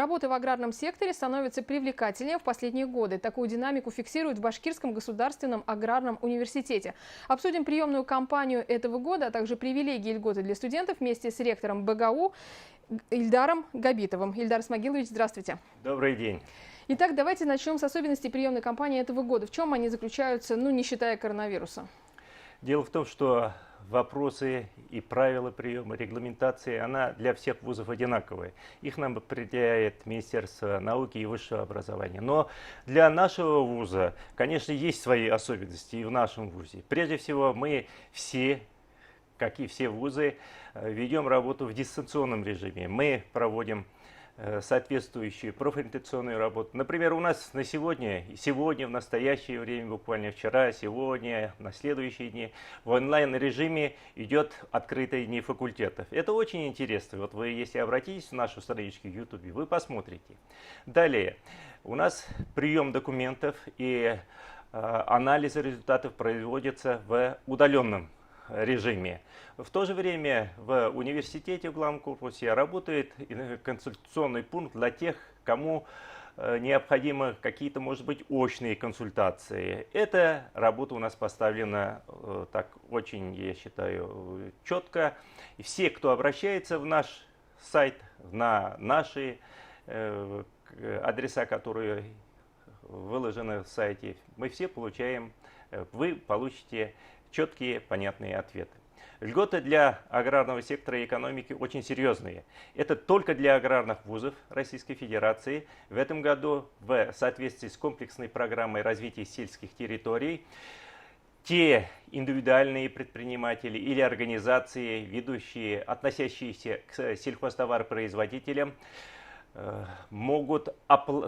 Работа в аграрном секторе становится привлекательнее в последние годы. Такую динамику фиксируют в Башкирском государственном аграрном университете. Обсудим приемную кампанию этого года, а также привилегии и льготы для студентов вместе с ректором БГУ Ильдаром Габитовым. Ильдар Исмагилович, здравствуйте. Добрый день. Итак, давайте начнем с особенностей приемной кампании этого года. В чем они заключаются, не считая коронавируса? Дело в том, что вопросы и правила приема, регламентации, она для всех вузов одинаковая. Их нам определяет Министерство науки и высшего образования. Но для нашего вуза, конечно, есть свои особенности и в нашем вузе. Прежде всего, мы все, как и все вузы, ведем работу в дистанционном режиме. Мы проводим соответствующую профориентационную работу. Например, у нас на сегодня, в настоящее время, буквально вчера, сегодня, на следующие дни, в онлайн-режиме идет открытые дни факультетов. Это очень интересно. Вот вы, если обратитесь в нашу страничку в YouTube, вы посмотрите. Далее, у нас прием документов и анализ результатов производится в удаленном режиме. В то же время в университете в главном корпусе работает консультационный пункт для тех, кому необходимы какие-то, может быть, очные консультации. Эта работа у нас поставлена так очень, я считаю, четко. И все, кто обращается в наш сайт, на наши адреса, которые выложены в сайте, мы все получаем, вы получите четкие, понятные ответы. Льготы для аграрного сектора и экономики очень серьезные. Это только для аграрных вузов Российской Федерации. В этом году, в соответствии с комплексной программой развития сельских территорий, те индивидуальные предприниматели или организации, ведущие, относящиеся к сельхозтоваропроизводителям, могут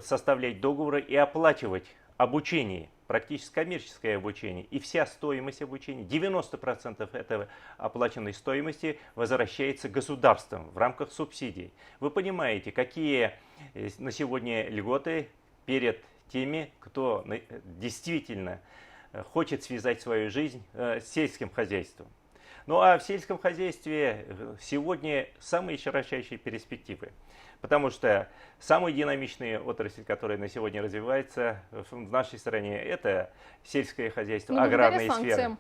составлять договоры и оплачивать обучение, практически коммерческое обучение. И вся стоимость обучения, 90% этого оплаченной стоимости возвращается государством в рамках субсидий. Вы понимаете, какие на сегодня льготы перед теми, кто действительно хочет связать свою жизнь с сельским хозяйством. Ну а в сельском хозяйстве сегодня самые широчайшие перспективы. Потому что самая динамичная отрасль, которая на сегодня развивается в нашей стране, это сельское хозяйство, аграрная сфера.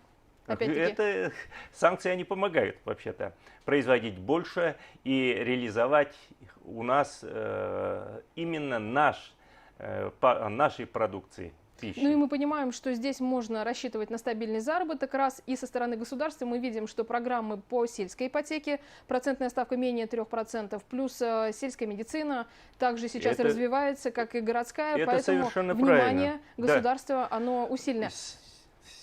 Это санкции, они помогают вообще-то производить больше и реализовать у нас именно нашей продукции. Ну и мы понимаем, что здесь можно рассчитывать на стабильный заработок. Раз и со стороны государства мы видим, что программы по сельской ипотеке, процентная ставка менее 3%, плюс сельская медицина также сейчас развивается, как и городская. Поэтому внимание государства, оно усилено.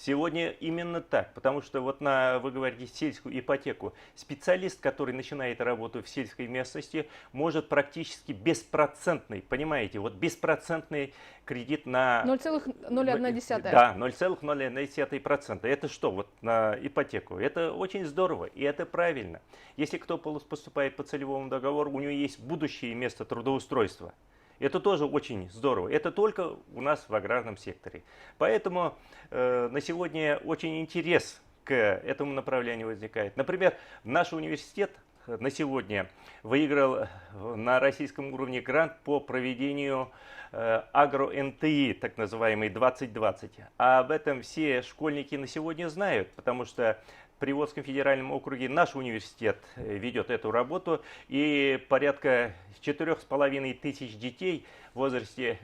Сегодня именно так, потому что вот вы говорите сельскую ипотеку. Специалист, который начинает работу в сельской местности, может практически беспроцентный, понимаете, вот беспроцентный кредит на 0,01%. Да, 0,01%. Это что, вот на ипотеку? Это очень здорово и это правильно. Если кто поступает по целевому договору, у него есть будущее место трудоустройства. Это тоже очень здорово. Это только у нас в аграрном секторе. Поэтому на сегодня очень интерес к этому направлению возникает. Например, наш университет на сегодня выиграл на российском уровне грант по проведению агро-НТИ, так называемый 2020. А об этом все школьники на сегодня знают, потому что в Приволжском федеральном округе наш университет ведет эту работу, и порядка 4500 детей в возрасте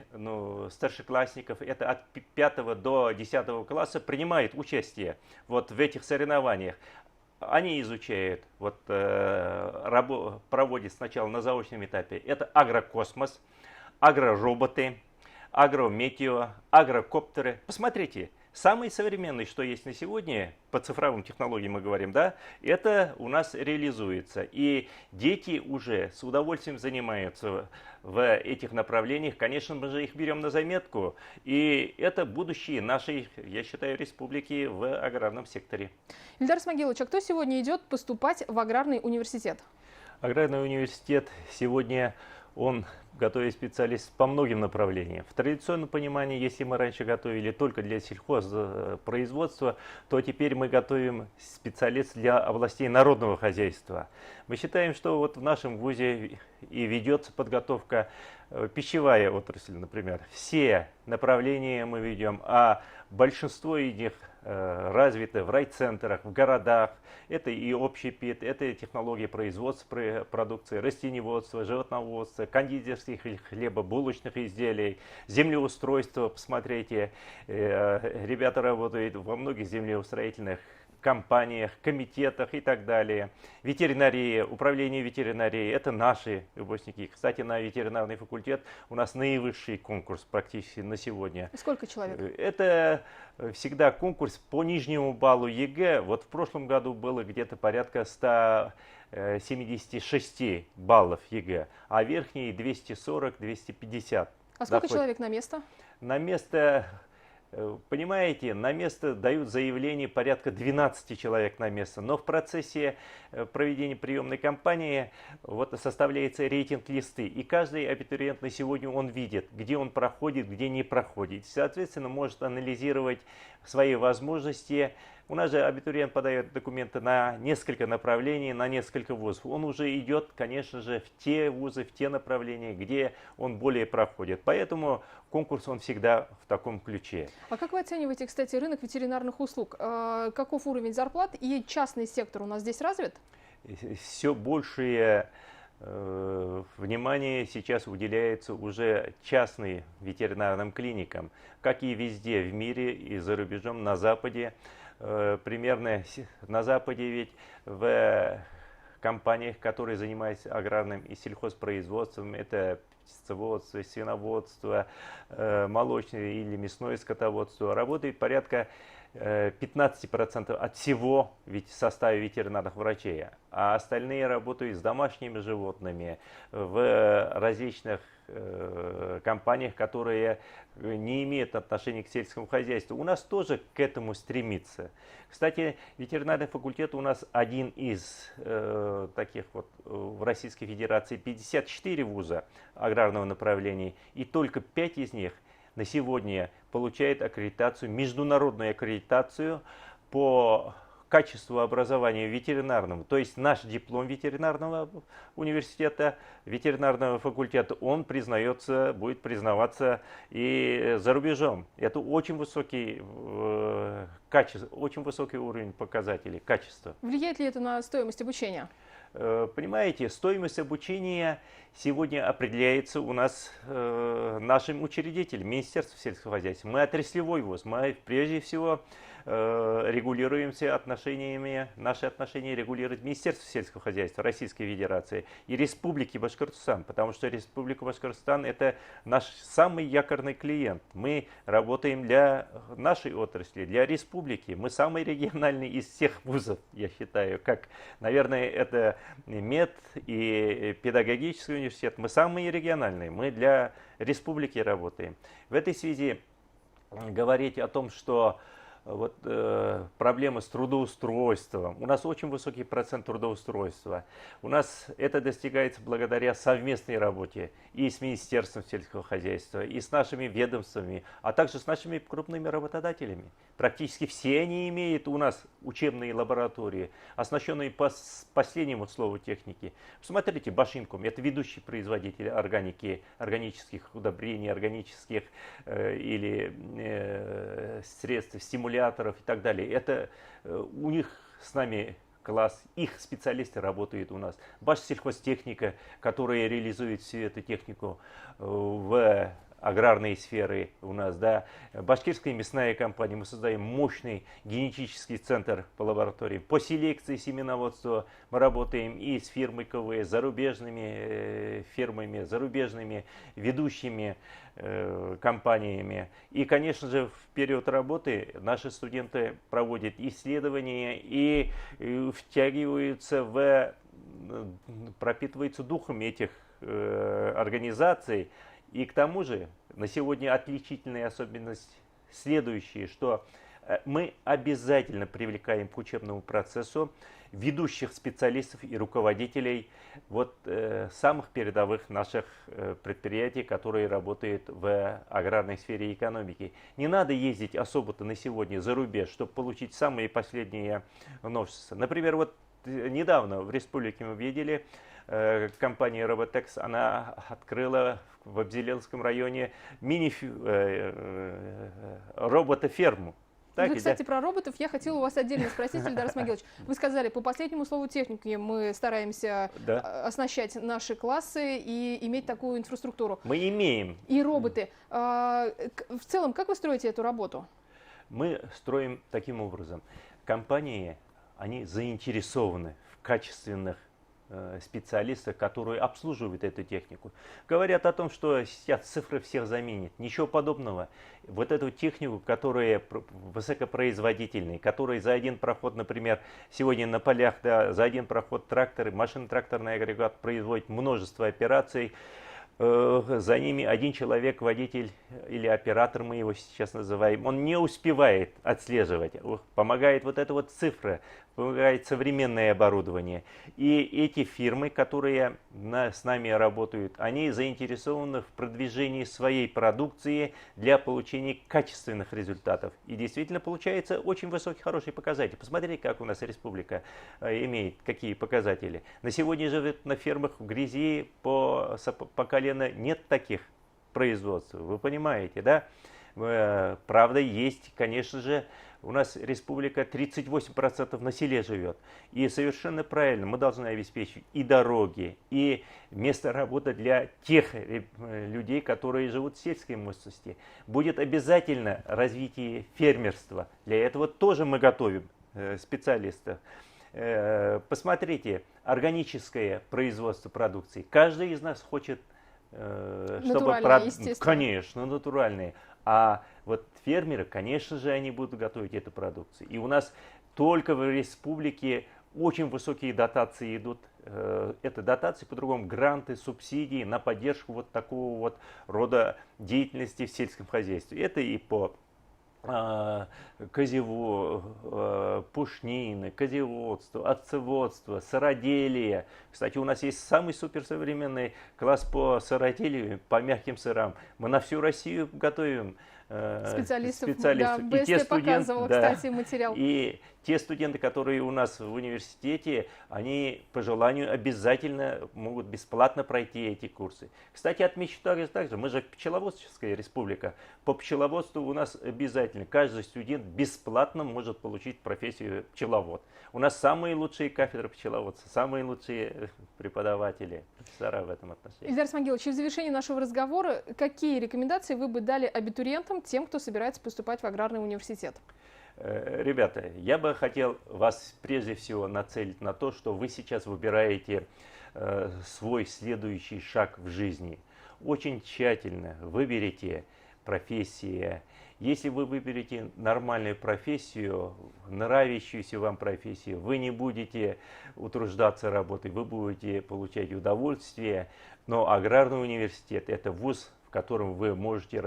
старшеклассников, это от 5 до 10 класса, принимает участие вот в этих соревнованиях. Они изучают, проводят сначала на заочном этапе, это агрокосмос, агророботы, агрометео, агрокоптеры. Посмотрите. Самый современный, что есть на сегодня, по цифровым технологиям мы говорим, да, это у нас реализуется. И дети уже с удовольствием занимаются в этих направлениях. Конечно, мы же их берем на заметку. И это будущее нашей, я считаю, республики в аграрном секторе. Ильдар Исмагилович, а кто сегодня идет поступать в аграрный университет? Аграрный университет сегодня, он готовить специалистов по многим направлениям. В традиционном понимании, если мы раньше готовили только для сельхозпроизводства, то теперь мы готовим специалистов для областей народного хозяйства. Мы считаем, что вот в нашем вузе и ведется подготовка пищевая отрасль, например. Все направления мы ведем, а большинство из них развиты в райцентрах, в городах. Это и общепит, это и технологии производства продукции, растениеводства, животноводства, кондитерских хлебобулочных изделий, землеустройство. Посмотрите, ребята работают во многих землеустроительных компаниях, комитетах и так далее. Ветеринария, управление ветеринарией – это наши выпускники. Кстати, на ветеринарный факультет у нас наивысший конкурс практически на сегодня. Сколько человек? Это всегда конкурс по нижнему баллу ЕГЭ. Вот в прошлом году было где-то порядка 176 баллов ЕГЭ, а верхний 240-250. А сколько человек на место? На место... Понимаете, на место дают заявление порядка 12 человек на место, но в процессе проведения приемной кампании вот составляется рейтинг листы, и каждый абитуриент на сегодня он видит, где он проходит, где не проходит, соответственно может анализировать свои возможности. У нас же абитуриент подает документы на несколько направлений, на несколько вузов. Он уже идет, конечно же, в те вузы, в те направления, где он более проходит. Поэтому конкурс он всегда в таком ключе. А как вы оцениваете, кстати, рынок ветеринарных услуг? Каков уровень зарплат и частный сектор у нас здесь развит? Все большее внимание сейчас уделяется уже частным ветеринарным клиникам, как и везде в мире и за рубежом, на Западе. Примерно на Западе ведь в компаниях, которые занимаются аграрным и сельхозпроизводством, это птицеводство, свиноводство, молочное или мясное скотоводство, работает порядка 15% от всего в составе ветеринарных врачей, а остальные работают с домашними животными в различных компаниях, которые не имеют отношения к сельскому хозяйству. У нас тоже к этому стремится. Кстати, ветеринарный факультет у нас один из таких вот в Российской Федерации 54 вуза аграрного направления, и только 5 из них на сегодня получает аккредитацию, международную аккредитацию по качеству образования ветеринарному. То есть наш диплом ветеринарного университета, ветеринарного факультета, он признается, будет признаваться и за рубежом. Это очень высокий, очень высокий уровень показателей, качества. Влияет ли это на стоимость обучения? Понимаете, стоимость обучения сегодня определяется у нас нашим учредителем, Министерством сельского хозяйства. Мы отраслевой вуз, мы прежде всего регулируемся отношениями, наши отношения регулирует Министерство сельского хозяйства Российской Федерации и Республики Башкортостан, потому что Республика Башкортостан – это наш самый якорный клиент. Мы работаем для нашей отрасли, для республики. Мы самый региональный из всех вузов, я считаю, как, наверное, это мед и педагогический университет. Мы самые региональные, мы для республики работаем. В этой связи говорить о том, что вот, проблемы с трудоустройством. У нас очень высокий процент трудоустройства. У нас это достигается благодаря совместной работе и с Министерством сельского хозяйства, и с нашими ведомствами, а также с нашими крупными работодателями. Практически все они имеют у нас учебные лаборатории, оснащенные по последнему слову техники. Посмотрите, Башинком – это ведущий производитель органики, органических удобрений, органических или средств, стимуляторов и так далее. Это у них с нами класс, их специалисты работают у нас. Башсельхозтехника, которая реализует всю эту технику в аграрные сферы у нас, да. Башкирская мясная компания, мы создаем мощный генетический центр по лаборатории. По селекции семеноводства мы работаем и с фирмой КВС, зарубежными фирмами, зарубежными ведущими компаниями. И, конечно же, в период работы наши студенты проводят исследования и втягиваются пропитываются духом этих организаций. И к тому же, на сегодня отличительная особенность следующая, что Мы обязательно привлекаем к учебному процессу ведущих специалистов и руководителей самых передовых наших предприятий, которые работают в аграрной сфере экономики. Не надо ездить особо-то на сегодня за рубеж, чтобы получить самые последние новшества. Например, недавно в республике мы видели, компания Роботекс, она открыла в Абзелилском районе роботоферму. Вы, кстати, про роботов я хотела у вас отдельно спросить, Ильдар Исмагилович. Вы сказали, по последнему слову техники мы стараемся оснащать наши классы и иметь такую инфраструктуру. Мы имеем. И роботы. В целом, как вы строите эту работу? Мы строим таким образом. Компании, они заинтересованы в качественных специалистах, которые обслуживают эту технику. Говорят о том, что сейчас цифры всех заменят. Ничего подобного. Вот эту технику, которая высокопроизводительная, которая за один проход, например, сегодня на полях, за один проход тракторы, машино-тракторный агрегат производит множество операций. За ними один человек, водитель или оператор, мы его сейчас называем, он не успевает отслеживать. Помогает эта цифра, помогает современное оборудование. И эти фирмы, которые с нами работают, они заинтересованы в продвижении своей продукции для получения качественных результатов. И действительно получается очень высокий, хороший показатель. Посмотрите, как у нас республика имеет, какие показатели. На сегодня же на фермах в грязи по колено нет таких производств. Вы понимаете, да? Правда, есть, конечно же, у нас республика 38% на селе живет. И совершенно правильно, мы должны обеспечить и дороги, и место работы для тех людей, которые живут в сельской местности. Будет обязательно развитие фермерства. Для этого тоже мы готовим специалистов. Посмотрите, органическое производство продукции. Каждый из нас хочет, чтобы... Конечно, натуральные. А фермеры, конечно же, они будут готовить эту продукцию. И у нас только в республике очень высокие дотации идут. Это дотации, по-другому, гранты, субсидии на поддержку такого рода деятельности в сельском хозяйстве. Это и по пушнины, козеводство, овцеводство, сыроделие. Кстати, у нас есть самый суперсовременный класс по сыроделию, по мягким сырам. Мы на всю Россию готовим специалистов. Да, БСТ показывала, кстати, материал. И те студенты, которые у нас в университете, они по желанию обязательно могут бесплатно пройти эти курсы. Кстати, отмечу также, мы же пчеловодческая республика. По пчеловодству у нас обязательно каждый студент бесплатно может получить профессию пчеловод. У нас самые лучшие кафедры пчеловодства, самые лучшие преподаватели, профессора в этом отношении. Ильдар Исмагилович, в завершении нашего разговора, какие рекомендации вы бы дали абитуриентам, тем, кто собирается поступать в аграрный университет? Ребята, я бы хотел вас прежде всего нацелить на то, что вы сейчас выбираете свой следующий шаг в жизни. Очень тщательно выберите профессию. Если вы выберете нормальную профессию, нравящуюся вам профессию, вы не будете утруждаться работой, вы будете получать удовольствие. Но аграрный университет – это вуз, в котором вы можете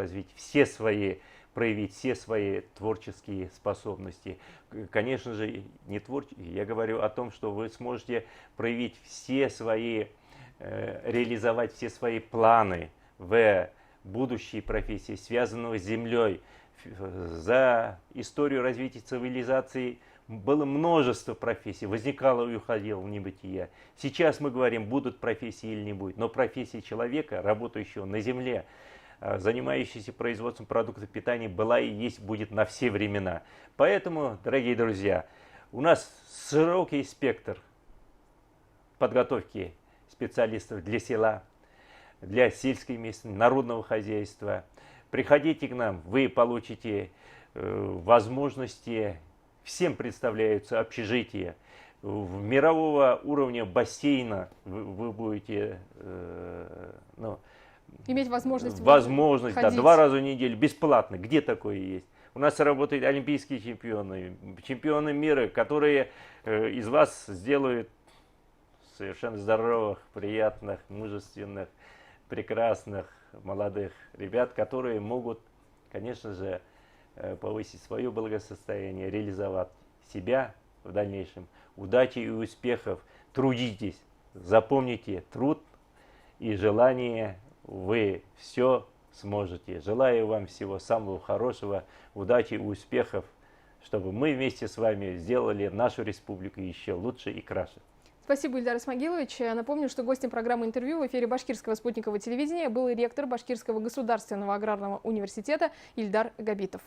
проявить все свои творческие способности. Конечно же, не творческие, я говорю о том, что вы сможете проявить реализовать все свои планы в будущей профессии, связанного с землей. За историю развития цивилизации было множество профессий, возникало и уходило в небытие. Сейчас мы говорим, будут профессии или не будет, но профессия человека, работающего на земле, занимающийся производством продуктов питания, была и есть, будет на все времена. Поэтому, дорогие друзья, у нас широкий спектр подготовки специалистов для села, для сельской местности, народного хозяйства. Приходите к нам, вы получите возможности, всем представляются общежития. В мирового уровня бассейна вы будете иметь возможность да, 2 раза в неделю, бесплатно. Где такое есть? У нас работают олимпийские чемпионы, чемпионы мира, которые из вас сделают совершенно здоровых, приятных, мужественных, прекрасных, молодых ребят, которые могут, конечно же, повысить свое благосостояние, реализовать себя в дальнейшем. Удачи и успехов. Трудитесь. Запомните, труд и желание, вы все сможете. Желаю вам всего самого хорошего, удачи и успехов, чтобы мы вместе с вами сделали нашу республику еще лучше и краше. Спасибо, Ильдар Исмагилович. Напомню, что гостем программы интервью в эфире Башкирского спутникового телевидения был ректор Башкирского государственного аграрного университета Ильдар Габитов.